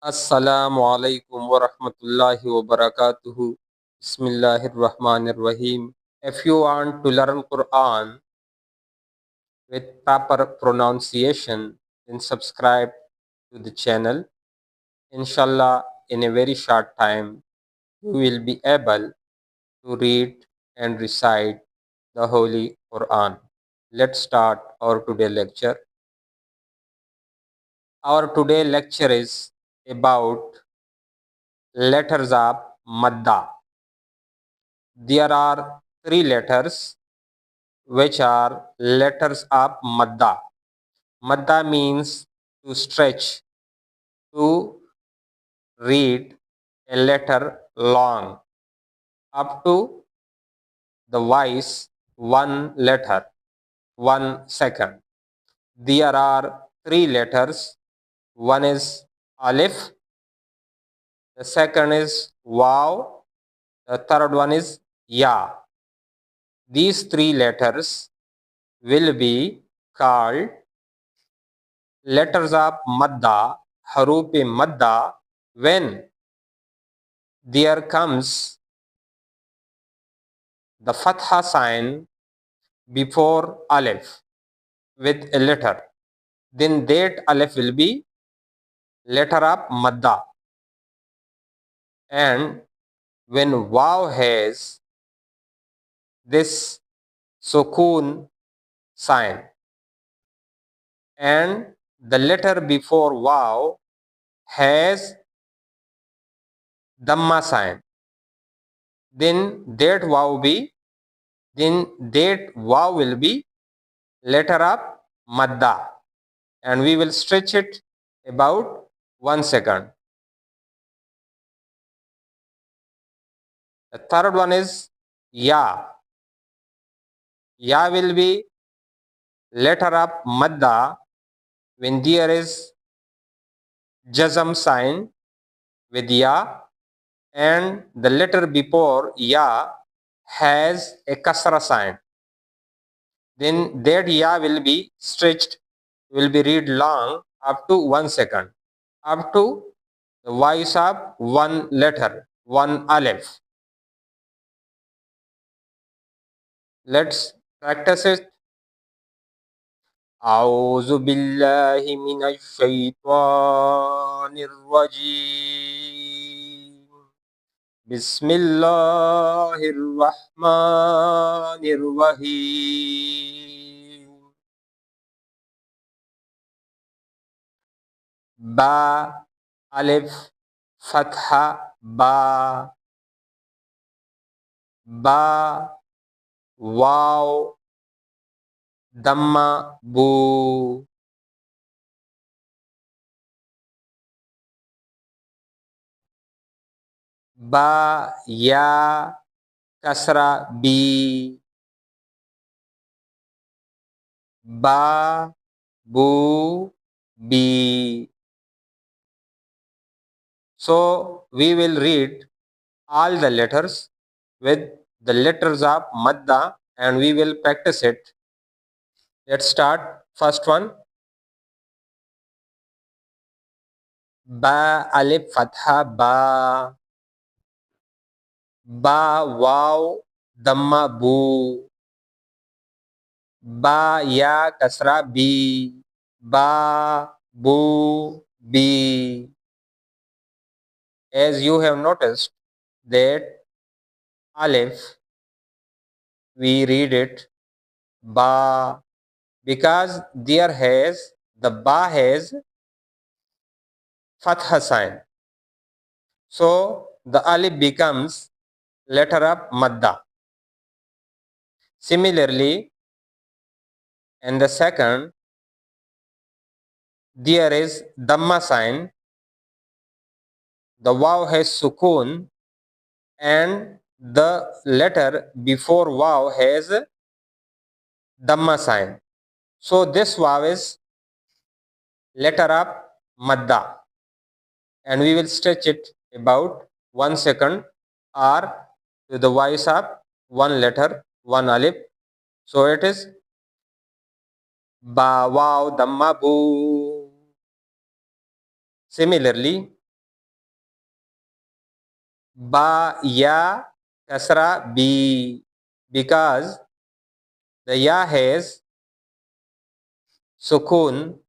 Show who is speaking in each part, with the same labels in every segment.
Speaker 1: Assalamu alaikum wa rahmatullahi wa barakatuhu. Bismillahir Rahmanir Rahim. If you want to learn Quran with proper pronunciation, then subscribe to the channel. Inshallah, in a very short time, you will be able to read and recite the Holy Quran. Let's start our today lecture. Our today lecture is about letters of Maddah. There are three letters which are letters of Maddah. Maddah means to stretch, to read a letter long up to the voice one letter, 1 second. There are three letters. One is Alif, the second is Waw, the third one is Ya. These three letters will be called letters of Maddah, Haroof Maddah, when there comes the Fatha sign before Aleph with a letter, then that Aleph will be letter of Maddah. And when Waw has this Sukun sign and the letter before Waw has Dhamma sign, then that Waw will be letter of Maddah, and we will stretch it about 1 second. The third one is Ya. Ya will be letter of Maddah when there is Jazm sign with Ya and the letter before Ya has a Kasra sign. Then that Ya will be stretched, will be read long up to 1 second, up to the voice of one letter, one Aleph. Let's practice it. أعوذ بالله من الشيطان الرجيم بسم الله الرحمن الرحيم با ألف فتحة با واو Dhamma Bu. Ba Ya Kasra Bi. Ba Bu Bi. So we will read all the letters with the letters of Madda and we will practice it. Let's start. First one. Ba Alif Fatha Ba. Ba Waw Dhamma Bu. Ba Ya Kasra Bi. Ba Bu Bi. As you have noticed that Aleph, we read it Ba because there has the Ba has Fatha sign. So the Alif becomes letter of Madda. Similarly, in the second, there is Dhamma sign. The Waw has Sukun and the letter before Waw has Dhamma sign. So this Waw is letter of Madda and we will stretch it about 1 second or to the voice of one letter, one Alif. So it is Ba Waw Dhamma Bu. Similarly, Ba ya kasra B, because the ya has sukun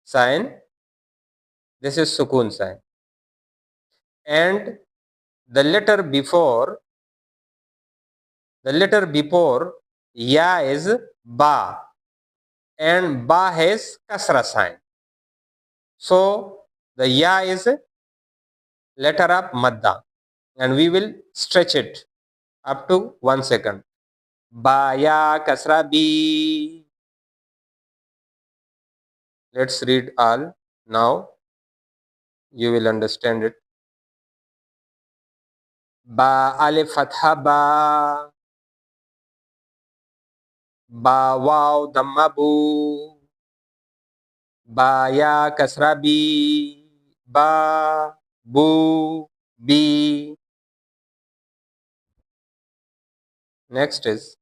Speaker 1: sign. This is sukun sign, and the letter before ya is ba, and ba has kasra sign. So the ya is a letter of madda, and we will stretch it up to 1 second. Ba ya kasra B. Let's read all. Now you will understand it. Ba alif fatha ba. Ba waw damma bu. Ba ya kasra bi. Ba bu bi. Next is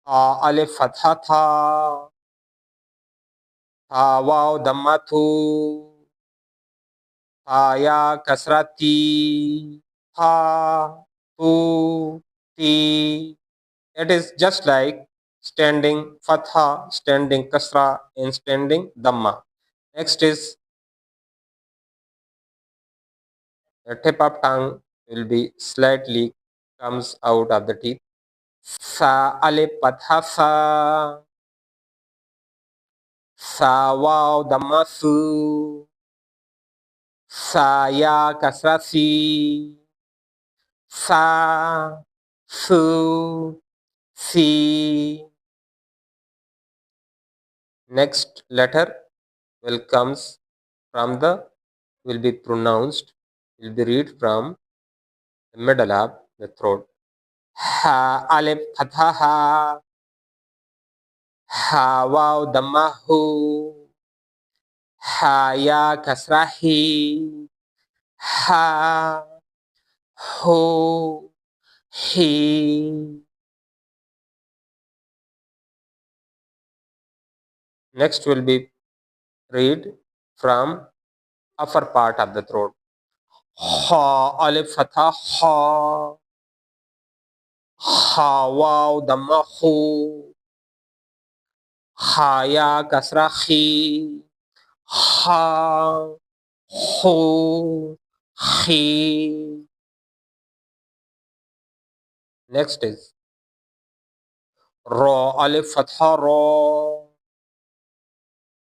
Speaker 1: alif fatha tha. Tha waw damma thu. Tha ya kasra ti. Tha tu ti. It is just like standing fatha, standing kasra, and standing dhamma. Next is the tip of tongue will be slightly comes out of the teeth. Sa alif fatha sa. Sa waw dhamma su. Sa ya kasra si. Sa su si. Next letter will be pronounced, will be read from the middle of the throat. Ha alif fatha ha. Ha waw dhamma hu. Ha ya kasra hi. Ha hu hi. Next will be read from upper part of the throat. Ha alif fatha ha. Ha waw dhamma hu. Ha ya kasra khi. Ha hu khi. Next is ra alif fatha ra.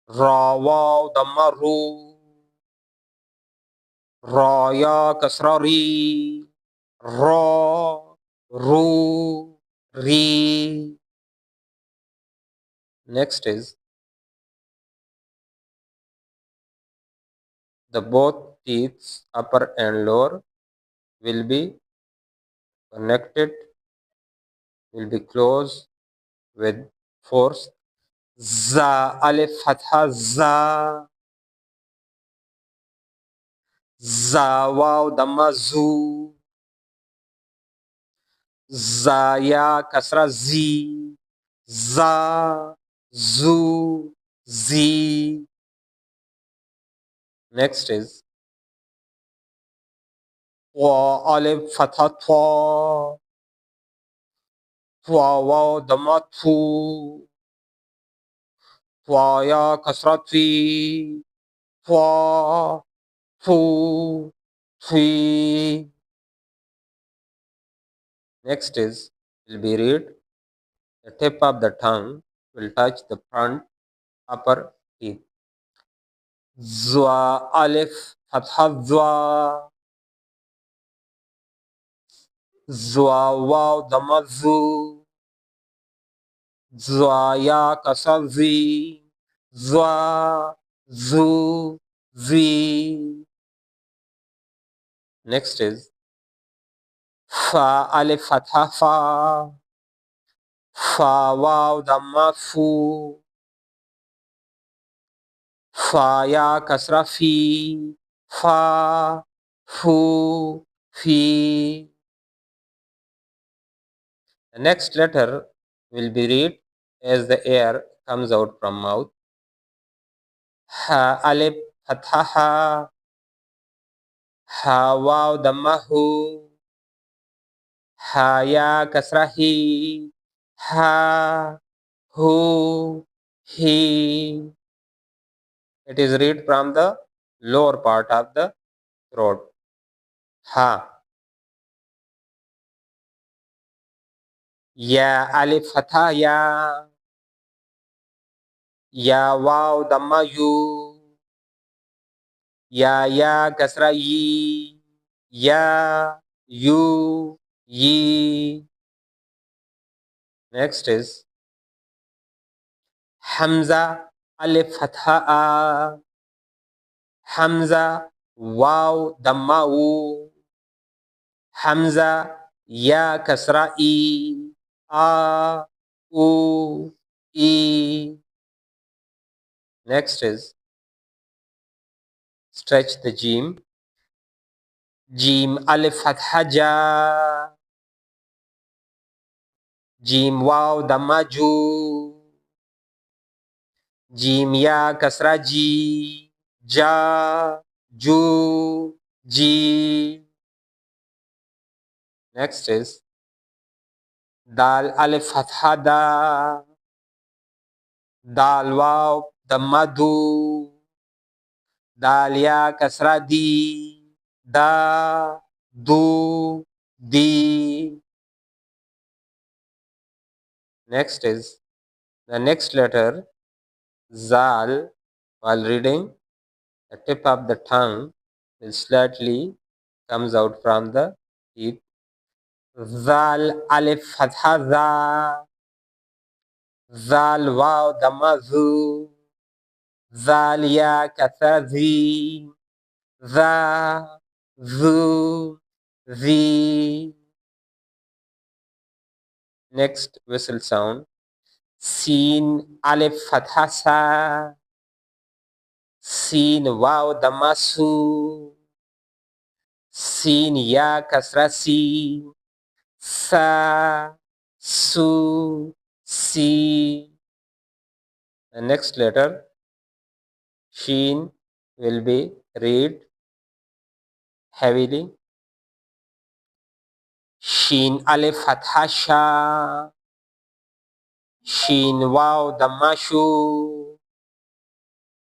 Speaker 1: Ra waw dhamma ru. Ra ya kasra ri. Ra ru ri. Next is the both teeth, upper and lower, will be connected, will be closed with force. Za alif fatha za. Za waw dhamma zu. Za ya kasra zi. Za zu zi. Next is wa alif fatha twa. Twa waw dhamma thu. Twa ya kasra twi. Twa thu twi. Next is will be read. The tip of the tongue will touch the front upper teeth. Zwa alif fatha zwa. Zwa waw dhamma zu. Zwa ya kasra zi. Zwa zu zi. Next is fa alif fatha fa. Fa waw dhamma fu. Fa ya kasra fi. Fa fu fi. The next letter will be read as the air comes out from mouth. Ha alif fatha ha. Ha waw damma hu. Ha ya kasra hi. Ha hu he. It is read from the lower part of the throat. Ha. Ya alif fatha ya. Ya waw damma yu. Ya kasra yi. Ya yu yi. Next is Hamza alif fatha a. Hamza waw damma u. Hamza ya kasra i. A u e. Next is stretch the jim. Jim alif fatha ja. Jim waw damma ju. Jim ya kasra ji. Ja ju ji. Next is dal alif fatha da. Dal waw damma du. Dal ya kasra di. Da du di. Next is the next letter zal. While reading, the tip of the tongue will slightly comes out from the teeth. Zal alif fatha za. Zal waw damma zu. Zal ya kasra zi. Za zu zi. Next whistle sound. Sin alif fatha sa. Sin waw damma su. Sin ya kasra si. Sa su si. The next letter Sheen will be read heavily. Sheen alif fatha sha. Sheen waw damma shu.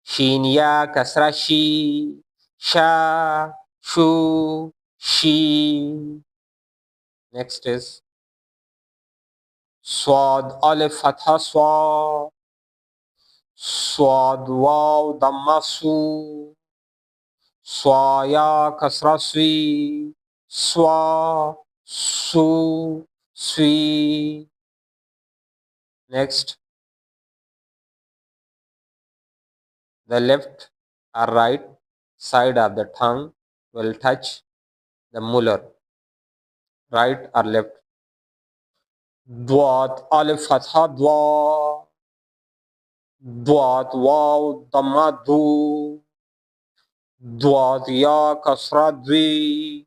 Speaker 1: Sheen ya kasra shi. Sha shu shi. Next is Swad alif fatha swa. Swad waw damma su. Swa ya kasra swi. Swa su swi. Next, the left or right side of the tongue will touch the molar. Right or left. Dwat alif fatha dwa. Dwat waw damma du. Dwat ya kasra dwi.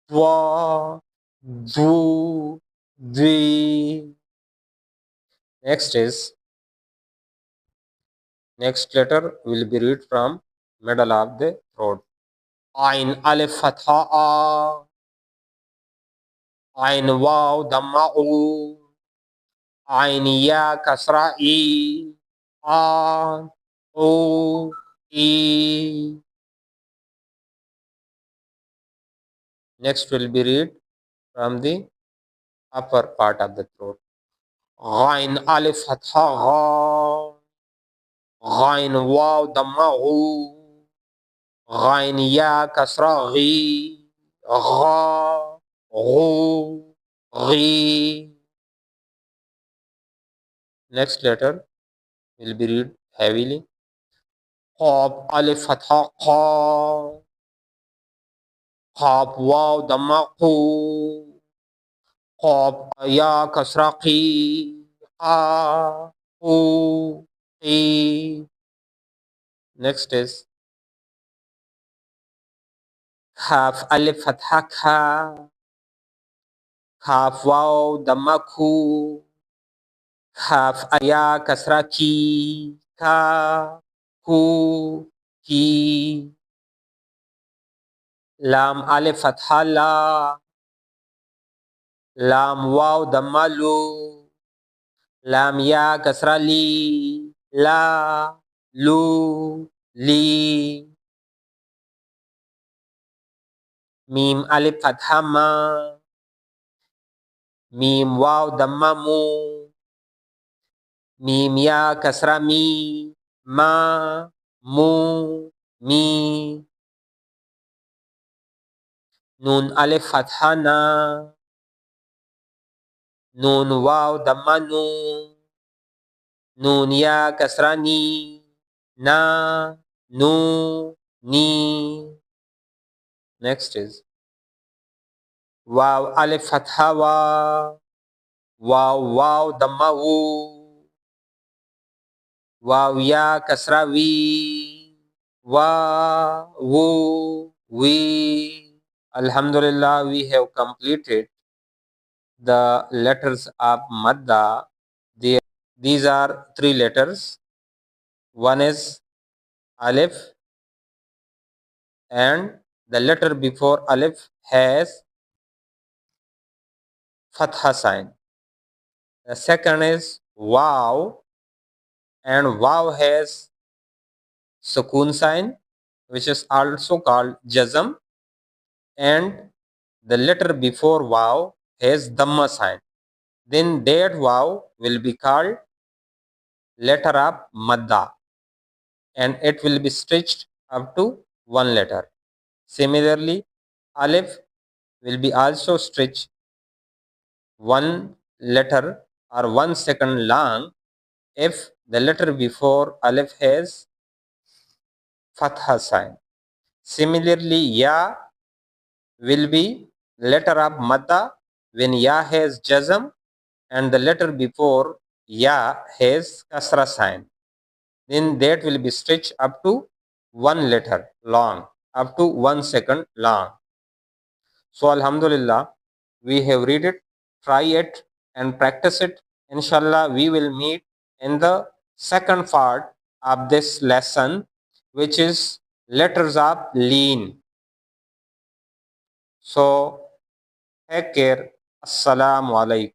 Speaker 1: Dwa du dwi. Next letter will be read from middle of the throat. Ain alif fatha a. Ain waw damma u. Ain ya kasra i. A u e. Next will be read from the upper part of the throat. Ghain alif fatha gha. Ghain waw damma hu. Ghain ya kasra ghi. Gha ghu ghi. Next letter will be read heavily. Qaf alif fatha qa. Qaf waw damma qu. Qaf ya kasra qi. Qa qu qi. Next is Kaf alif fatha kha. Kaf waw damma khu. Kaf ya kasra ki. Ka ku ki. Lam alif fatha la. Lam waw damma lu. Lam ya kasra li. La, lu, li. Mim alif fatha ma. Mim waw damma mu. Mim ya kasra mi. Ma, mu, mi. Nun alif fatha na. Nun waw damma nu. Nun ya kasra ni. Na, nu, ni. Next is waw alif fatha wa. Waw waw damma wu. Waw ya kasra wi. Wa, wu, wi. Alhamdulillah, we have completed the letters of Madda. These are three letters. One is Alif, and the letter before Alif has Fatha sign. The second is Waw, and Waw has Sukun sign, which is also called Jazm, and the letter before Waw has Dhamma sign. Then that Waw will be called letter of Madda, and it will be stretched up to one letter. Similarly, Alif will be also stretched one letter or 1 second long if the letter before Alif has Fatha sign. Similarly, Ya will be letter of Madda when Ya has Jazm and the letter before Ya has Kasra sign. Then that will be stretched up to one letter long, up to 1 second long. So Alhamdulillah, we have read it, try it and practice it. Inshallah, we will meet in the second part of this lesson, which is letters of Leen. So take care. Assalamu alaikum.